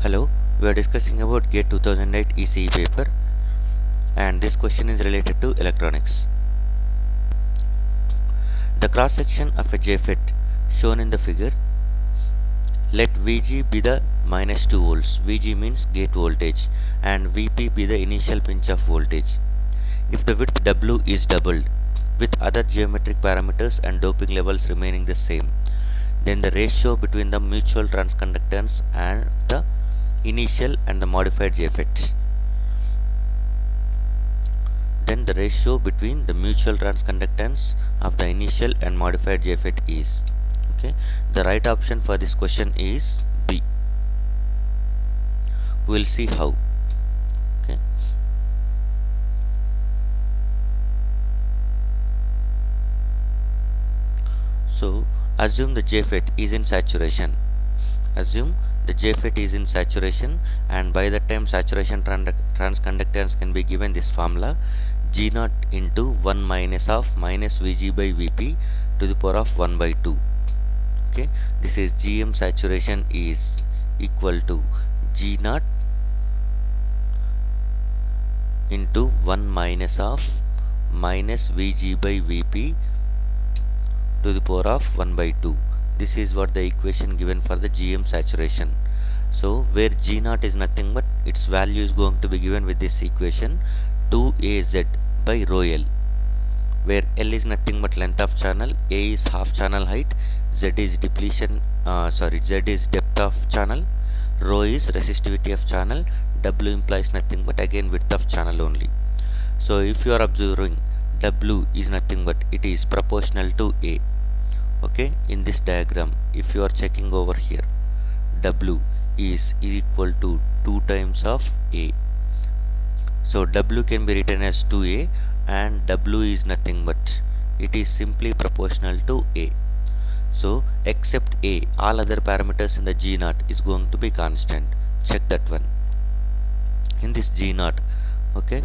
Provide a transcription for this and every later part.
Hello, we are discussing about GATE 2008 ECE paper, and this question is related to electronics. The cross section of a JFET shown in the figure, let VG be the minus 2 volts. VG means gate voltage and VP be the initial pinch of voltage. If the width W is doubled with other geometric parameters and doping levels remaining the same, then the ratio between the mutual transconductance and the initial and the modified JFET. Then the ratio between the mutual transconductance of the initial and modified JFET is, okay, the right option for this question is B. We will see how. Okay, so assume the JFET is in saturation. Assume the JFET is in saturation, and by the time saturation transconductance can be given this formula G0 into 1 minus of minus Vg by Vp to the power of 1 by 2. Okay, this is Gm saturation is equal to G0 into 1 minus of minus Vg by Vp to the power of 1 by 2. This is what the equation given for the Gm saturation. So where G0 is nothing but its value is going to be given with this equation 2Az by rho L, where L is nothing but length of channel, A is half channel height, Z is Z is depth of channel, rho is resistivity of channel, W implies nothing but again width of channel only. So if you are observing, W is nothing but it is proportional to A. Okay, in this diagram if you are checking over here, W is equal to 2 times of A. So W can be written as 2A, and W is nothing but it is simply proportional to A. So except A, all other parameters in the G0 is going to be constant. Check that one. In this G0, okay,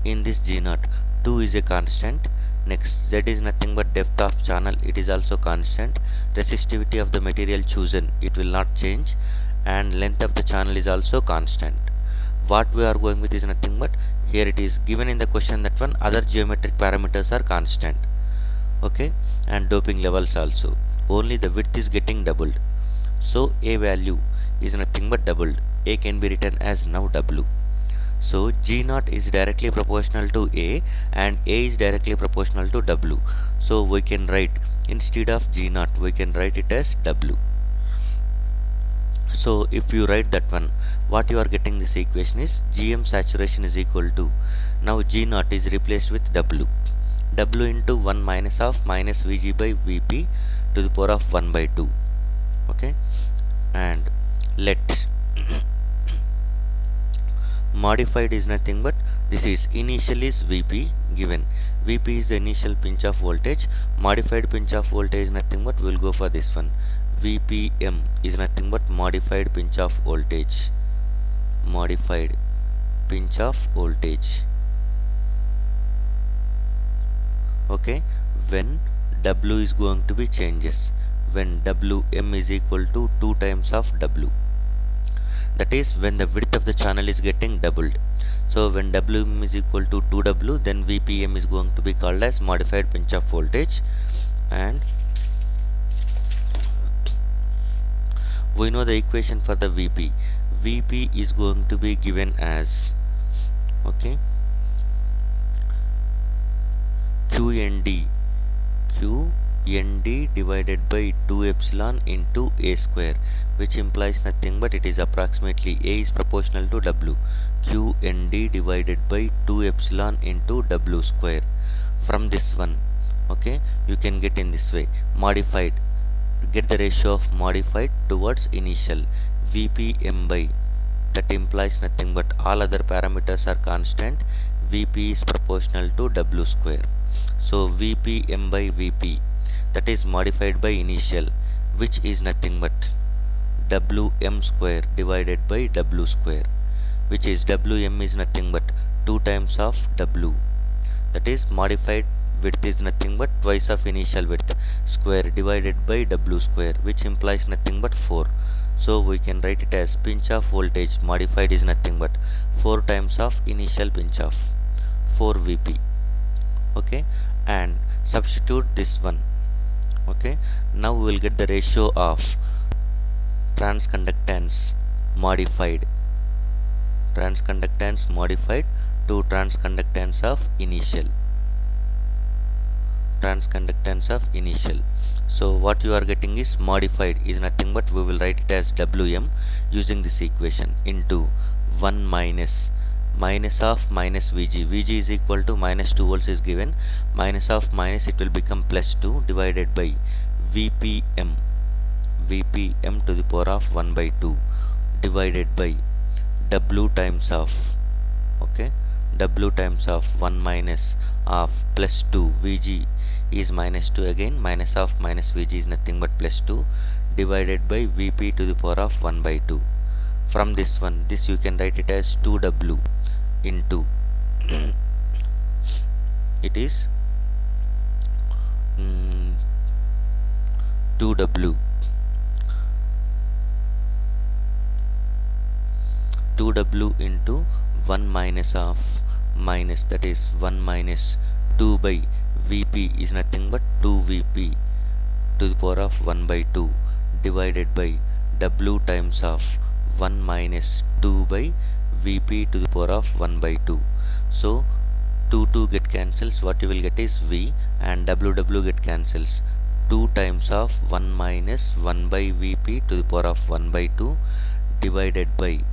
in this G0 2 is a constant. Next, Z is nothing but depth of channel, it is also constant. Resistivity of the material chosen, it will not change, and length of the channel is also constant. What we are going with is nothing but here it is given in the question that one other geometric parameters are constant, okay, and doping levels also. Only the width is getting doubled. So A value is nothing but doubled. A can be written as now W. So G0 is directly proportional to A and A is directly proportional to W. So we can write, instead of G0 we can write it as W. So if you write that one, what you are getting this equation is Gm saturation is equal to, now G0 is replaced with W. W into 1 minus of minus Vg by Vp to the power of 1 by 2. Okay, and let modified is nothing but this is initial is Vp given. Vp is the initial pinch of voltage. Modified pinch of voltage is nothing but we will go for this one. Vpm is nothing but modified pinch of voltage. Modified pinch of voltage. Okay, when W is going to be changes, when Wm is equal to 2 times of W. That is when the width of the channel is getting doubled. So when Wm is equal to 2W, then Vpm is going to be called as modified pinch of voltage, and we know the equation for the Vp. Vp is going to be given as, okay, QND divided by 2 epsilon into A square, which implies nothing but it is approximately A is proportional to W. QND divided by 2 epsilon into W square. From this one, okay, you can get in this way, modified, get the ratio of modified towards initial, Vpm by, that implies nothing but all other parameters are constant, Vp is proportional to W square. So Vpm by Vp, that is modified by initial, which is nothing but Wm square divided by W square, which is Wm is nothing but 2 times of W, that is modified width is nothing but twice of initial width square divided by W square, which implies nothing but 4. So we can write it as pinch off voltage modified is nothing but 4 times of initial pinch off, 4 Vp. Okay, and substitute this one. Okay, now we will get the ratio of transconductance modified to transconductance of initial. So what you are getting is modified is nothing but we will write it as Wm using this equation into 1 minus of minus Vg. Vg is equal to minus 2 volts is given, minus of minus it will become plus 2 divided by Vpm to the power of 1 by 2 divided by W times of, okay, W times of 1 minus of plus 2 Vg is minus 2 again, minus of minus Vg is nothing but plus 2 divided by Vp to the power of 1 by 2. From this one, this you can write it as 2W into it is 2W 2W into 1 minus of minus, that is 1 minus 2 by Vp is nothing but 2 Vp to the power of 1 by 2 divided by W times of 1 minus 2 by Vp to the power of 1 by 2. So 2 get cancels, what you will get is V, and W get cancels, 2 times of 1 minus 1 by Vp to the power of 1 by 2 divided by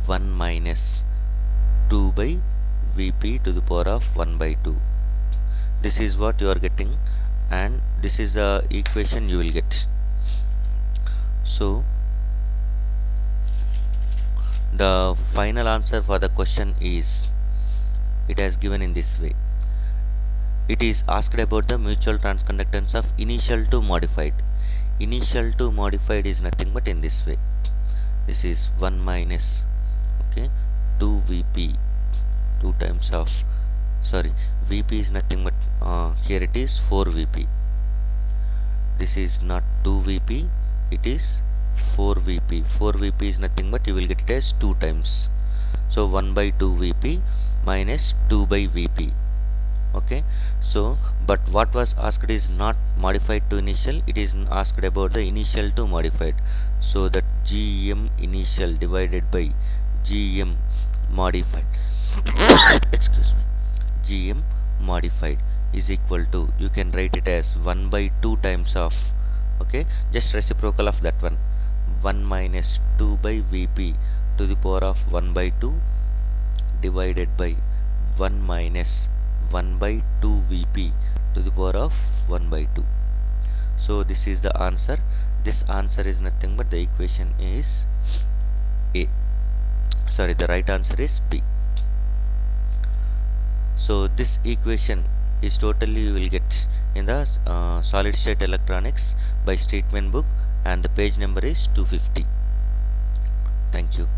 1 minus 2 by Vp to the power of 1 by 2. This is what you are getting, and this is the equation you will get. So the final answer for the question is, it has given in this way. It is asked about the mutual transconductance of initial to modified. Initial to modified is nothing but in this way. This is 1 minus, okay, 2 Vp, 2 times of, sorry, Vp is nothing but here it is 4 Vp. This is not 2 Vp, it is 4 Vp. 4 Vp is nothing but you will get it as 2 times. So 1 by 2 Vp minus 2 by Vp. Okay, so but what was asked is not modified to initial, it is asked about the initial to modified. So that Gm initial divided by Gm modified excuse me, Gm modified is equal to, you can write it as 1 by 2 times of, okay, just reciprocal of that one, 1 minus 2 by Vp to the power of 1 by 2 divided by 1 minus 1 by 2 Vp to the power of 1 by 2. So this is the answer. This answer is nothing but the equation is A. Sorry, the right answer is B. So this equation is totally you will get in the solid state electronics by statement book, and the page number is 250. Thank you.